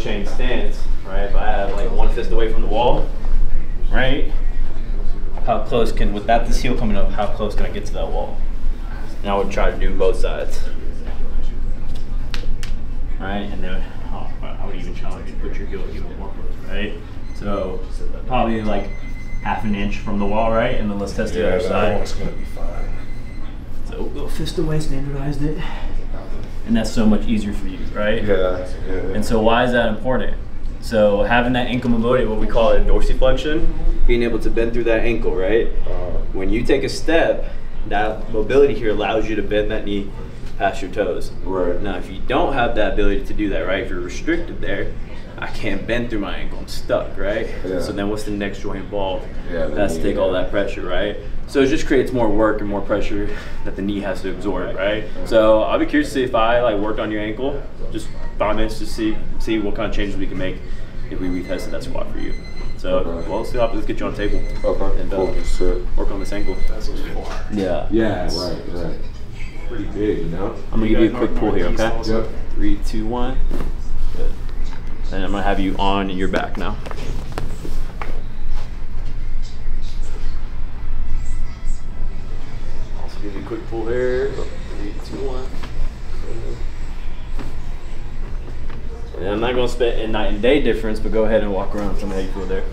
closed chain stance, right? If I have like one fist away from the wall, right? How close can, without this heel coming up, how close can I get to that wall? And I would try to do both sides. Right, and then I would even challenge you to put your heel even more close, right? So probably like half an inch from the wall, right? And then let's test the other side. That one's gonna be fine. So little fist away, standardized it. And that's so much easier for you, right? Yeah. And so why is that important? So having that ankle mobility, what we call it dorsiflexion, being able to bend through that ankle, right? When you take a step, that mobility here allows you to bend that knee past your toes. Right. Now, if you don't have that ability to do that, right? If you're restricted there, I can't bend through my ankle, I'm stuck, right? Yeah. So then what's the next joint involved? Yeah, that's to take all that pressure, right? So it just creates more work and more pressure that the knee has to absorb, right? So I'll be curious to see if I like worked on your ankle, just 5 minutes to see what kind of changes we can make if we retested that squat for you. So well, see how let's get you on the table. Okay. And Cool. work on this ankle. Yeah. Right. Pretty big, you know? I'm gonna give you a quick pull here, okay? Yep. 3, 2, 1. Good. And I'm gonna have you on your back now. Also give you a quick pull here. 3, 2, 1. And I'm not gonna spit a night and day difference, but go ahead and walk around and tell me how you feel there.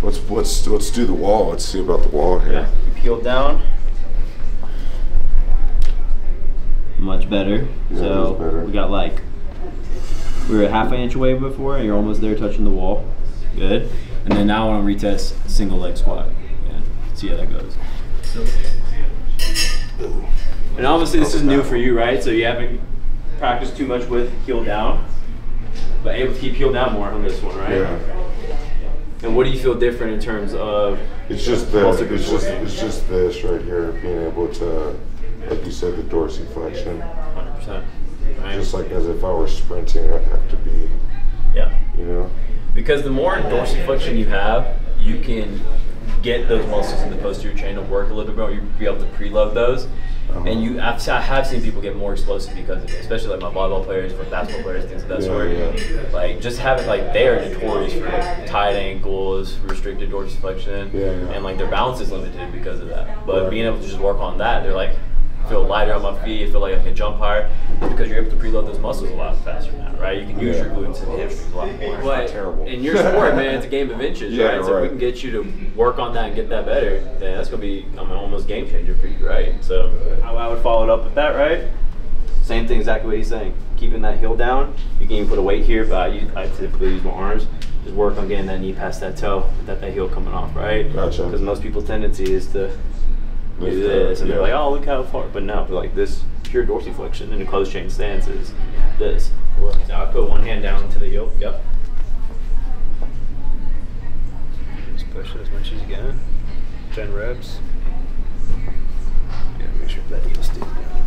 Let's do the wall. Let's see about the wall here. Yeah, you peeled down. Much better. Yeah, So much better. we got like, we were a half an inch away before, and you're almost there touching the wall. Good. And then now I want to retest single leg squat. Yeah. See how that goes. And obviously this is new for you, right? So you haven't practiced too much with heel down, but able to keep heel down more on this one, right? Yeah. And what do you feel different in terms of? It's just this. It's just this right here, being able to, like you said, the dorsiflexion. 100%. Right? Just like as if I were sprinting, I'd have to be. Yeah. You know. Because the more dorsiflexion you have, you can get those muscles in the posterior chain to work a little bit more. You'll be able to preload those. And I have seen people get more explosive because of it, especially like my volleyball players, for basketball players, things of that sort. Yeah. Like just having like they are notorious for like tight ankles, restricted dorsiflexion, and like their balance is limited because of that. But being able to just work on that, they're like, feel lighter on my feet, feel like I can jump higher, because you're able to preload those muscles a lot faster now, right? You can use your glutes and hips a lot more. But terrible. in your sport, man, it's a game of inches, right? So if we can get you to work on that and get that better, then that's gonna be almost game changer for you, right? So how I would follow it up with that, right? Same thing, exactly what he's saying. Keeping that heel down. You can even put a weight here, but I typically use my arms. Just work on getting that knee past that toe without that heel coming off, right? Gotcha. Because most people's tendency is to do this, and they're like, oh, look how far. But no, like this pure dorsiflexion in a closed chain stance is this. So I put one hand down to the heel. Yep. Just push it as much as you can. 10 reps. Yeah, make sure that heel stays down.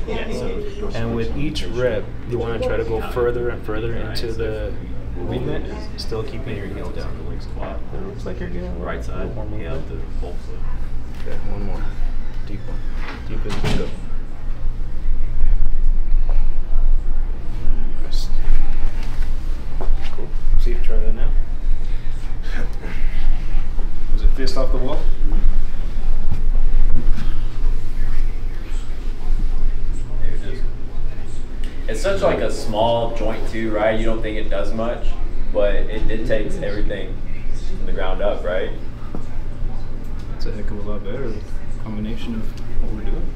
Yeah, so, and with each rep, you want to try to go further and further into the movement, still keeping your heel down. Leg squat. It looks like you're getting Right side. one more Yeah, movement. the full foot. Okay, one more. Deep one. Deep in the go. Nice. Cool. See, try that now. Was it fist off the wall? There it is. It's such like a small joint too, right? You don't think it does much, but it takes everything from the ground up, right? It's a heck of a lot better. Combination of what we're doing.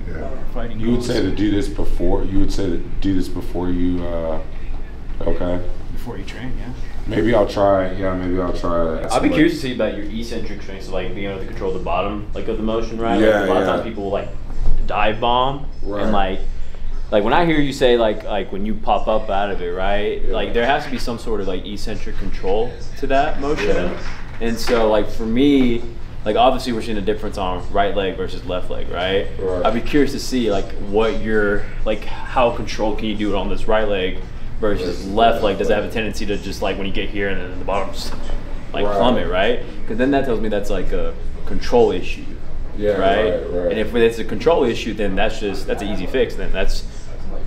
Yeah. Fighting. You would goals. say to do this before. You would say to do this before you. Okay. Before you train, yeah. Maybe I'll try. Yeah, maybe I'll try. I'll be curious to see about your eccentric strength, so like being able to control the bottom, like of the motion, right? Yeah, like a lot of yeah. times people will like dive bomb, Right. and like when I hear you say like when you pop up out of it, right? Yeah. Like there has to be some sort of like eccentric control to that motion, Yeah. and so like for me. Like obviously we're seeing a difference on right leg versus left leg, right? Right. I'd be curious to see like what your like how controlled can you do it on this right leg versus left leg. Does it have a tendency to just like when you get here and then the bottom just like Right. plummet, right? Because then that tells me that's like a control issue. Yeah, right? Right. And if it's a control issue, then that's an easy fix.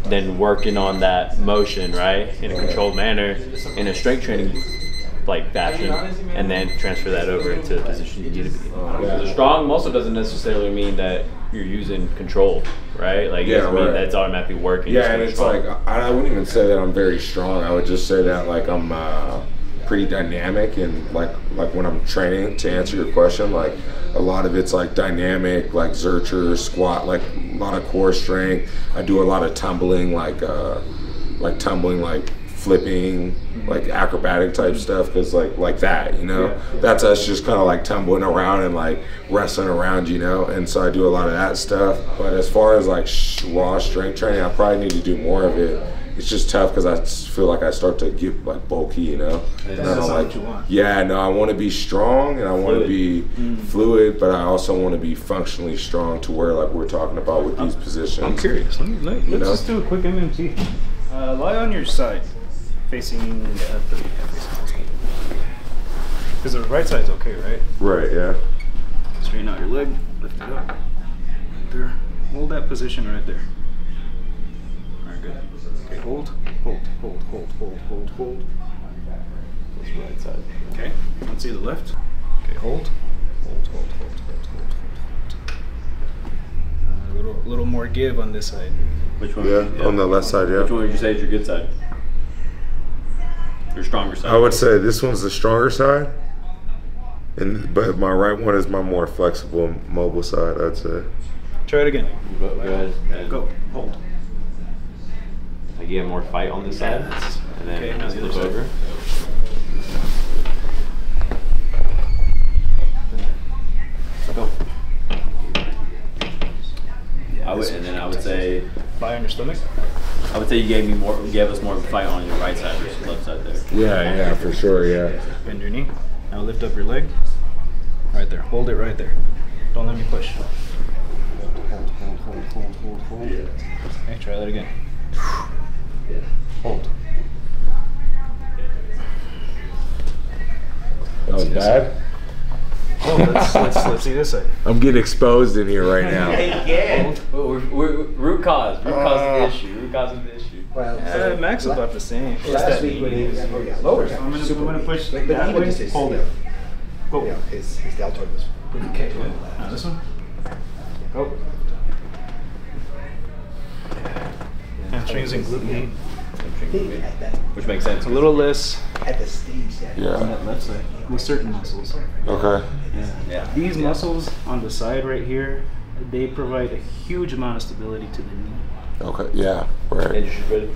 Then working on that motion, right, in a controlled manner, in a strength training like fashion, and then transfer that over into the position you need to be. Because a strong muscle doesn't necessarily mean that you're using control, right? Like, it doesn't mean that's automatically working. Yeah, and it's like, I wouldn't even say that I'm very strong. I would just say that, like, I'm pretty dynamic, and like when I'm training, to answer your question, like a lot of it's like dynamic, like Zercher, squat, like a lot of core strength. I do a lot of tumbling, like flipping, like acrobatic type stuff, because like that, you know, that's us just kind of like tumbling around and like wrestling around, you know, and so I do a lot of that stuff. But as far as like raw strength training, I probably need to do more of it. It's just tough because I feel like I start to get like bulky, you know. That's not what you want. Yeah, no, I want to be strong and I want to be fluid, but I also want to be functionally strong to where like we're talking about with these positions. I'm curious. Let's just do a quick MMT. Lie on your side, facing because the right side's okay, right? Right. Yeah. Straighten out your leg. Lift it up. Right there. Hold that position right there. All right, good. Okay, hold. That's the right side. Okay, let's see the left. Okay, hold. A little more give on this side. Which one? Yeah, on the left side, yeah. Which one would you say is your good side? Your stronger side? I would say this one's the stronger side, but my right one is my more flexible, mobile side, I'd say. Try it again. Go ahead. Go. Hold. Like you have more fight on this side, and then okay, now the other flip side. over. Go. Yeah, I would say. Lie on your stomach. I would say you gave us more of a fight on your right side versus left side there. Yeah, for sure, yeah. Bend your knee. Now lift up your leg. Right there. Hold it right there. Don't let me push. Hold. Okay, try that again. Hold. That was bad? Oh, let's see this side. I'm getting exposed in here right now. We're root cause of the issue. Well, Max is about the same. last week when he was lower, I'm gonna push but that even way. just his, Hold it. Go. you know, his deltoid was pretty okay. Now this one. Go. Hamstrings and glute med. He had that Which makes sense. A little less at the stage that on Yeah. that left side with certain muscles. Okay. Yeah. These muscles on the side right here, they provide a huge amount of stability to the knee. Okay. Yeah. Right. And you should put it.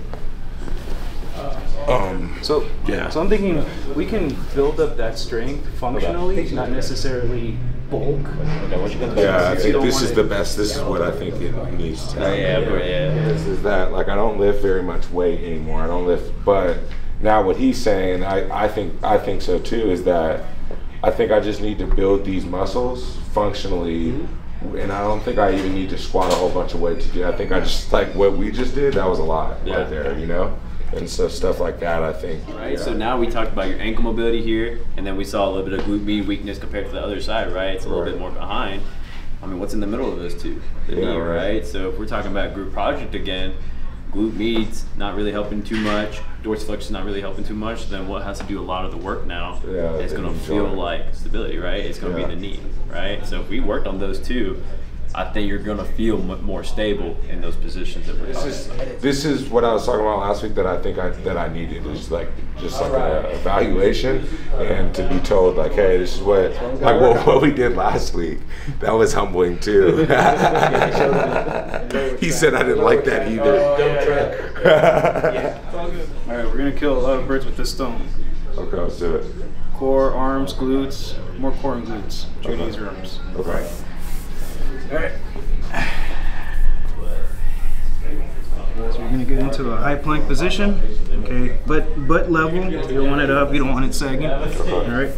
So Yeah. So I'm thinking we can build up that strength functionally, not necessarily bulk. Okay, what you gonna do? Yeah, I You think don't this want is it- the best. This is what I think it needs to happen. Yeah. This is that. Like, I don't lift very much weight anymore. I don't lift, but now what he's saying, I think so too, is that I think I just need to build these muscles functionally, and I don't think I even need to squat a whole bunch of weight to do. I think I just, like what we just did, that was a lot right there, you know. And so stuff like that, I think. Right, so now we talked about your ankle mobility here, and then we saw a little bit of glute med weakness compared to the other side, right? It's a little bit more behind. I mean, what's in the middle of those two? The knee, right? So if we're talking about group project again, glute med's not really helping too much, dorsiflexion not really helping too much, then what has to do a lot of the work now is going to feel like stability, right? It's going to be the knee, right? So if we worked on those two, I think you're going to feel more stable in those positions that we're talking about. This is what I was talking about last week that I think that I needed, is like just like an evaluation, and to be told like, hey, this is what we did last week. That was humbling too. He said I didn't like that either. All right, we're gonna kill a lot of birds with this stone. Okay, let's do it. Core, arms, glutes, more core and glutes. Treat your arms. Okay. All right. So we're gonna get into a high plank position. Okay, butt level. You don't want it up. You don't want it sagging. All right.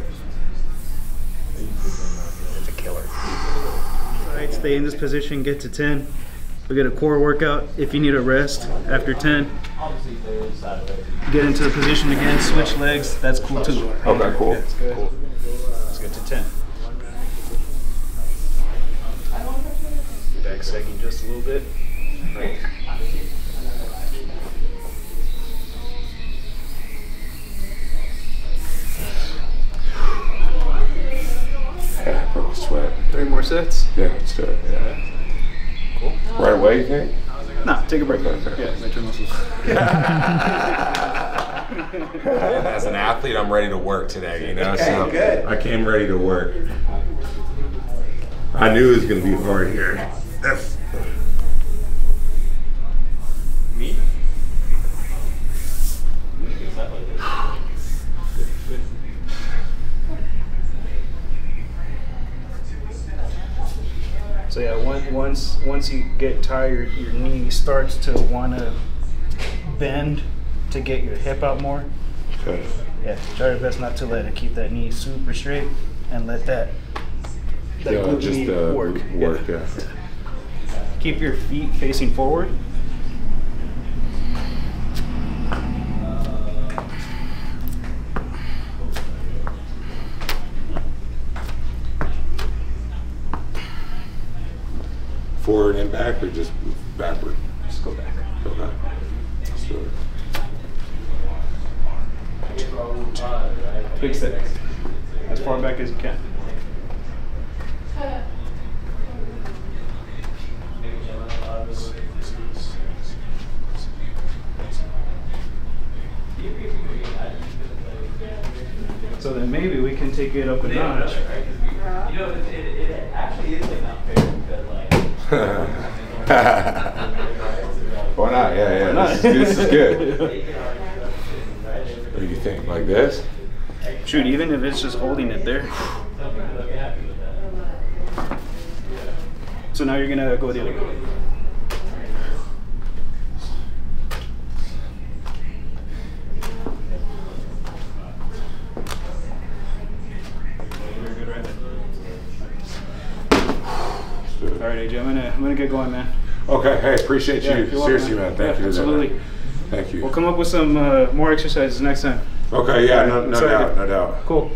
it's a killer. All right. Stay in this position. Get to 10. We get a core workout. If you need a rest after 10, get into the position again. Switch legs. That's cool too. Okay, cool. Let's get to 10. sagging just a little bit. Right. Yeah, I broke a sweat. 3 more sets? Yeah, let's do it. Yeah. Cool. Right away, you think? Nah, take a break. Okay. Yeah, make your muscles. As an athlete, I'm ready to work today, you know? Okay, So good. I came ready to work. I knew it was going to be hard here. Me? So yeah, once you get tired, your knee starts to want to bend to get your hip out more. Okay. Yeah, try your best not to let it. Keep that knee super straight and let that glute just knee work. Yeah. Keep your feet facing forward. Forward and back, or just backward? Just go back. Okay. Let's do it. Big step. As far back as you can. So then maybe we can take it up a notch. You know, it actually is like not fair because like. Why not? Yeah. This is good. What do you think? Like this? Shoot, even if it's just holding it there. So now you're gonna go the other way. All right, AJ, I'm gonna get going, man. Okay, hey, appreciate Yeah, you. you're welcome, Seriously, man. Thank you. Absolutely. Thank you. We'll come up with some more exercises next time. Okay, yeah, no excited. doubt. Cool.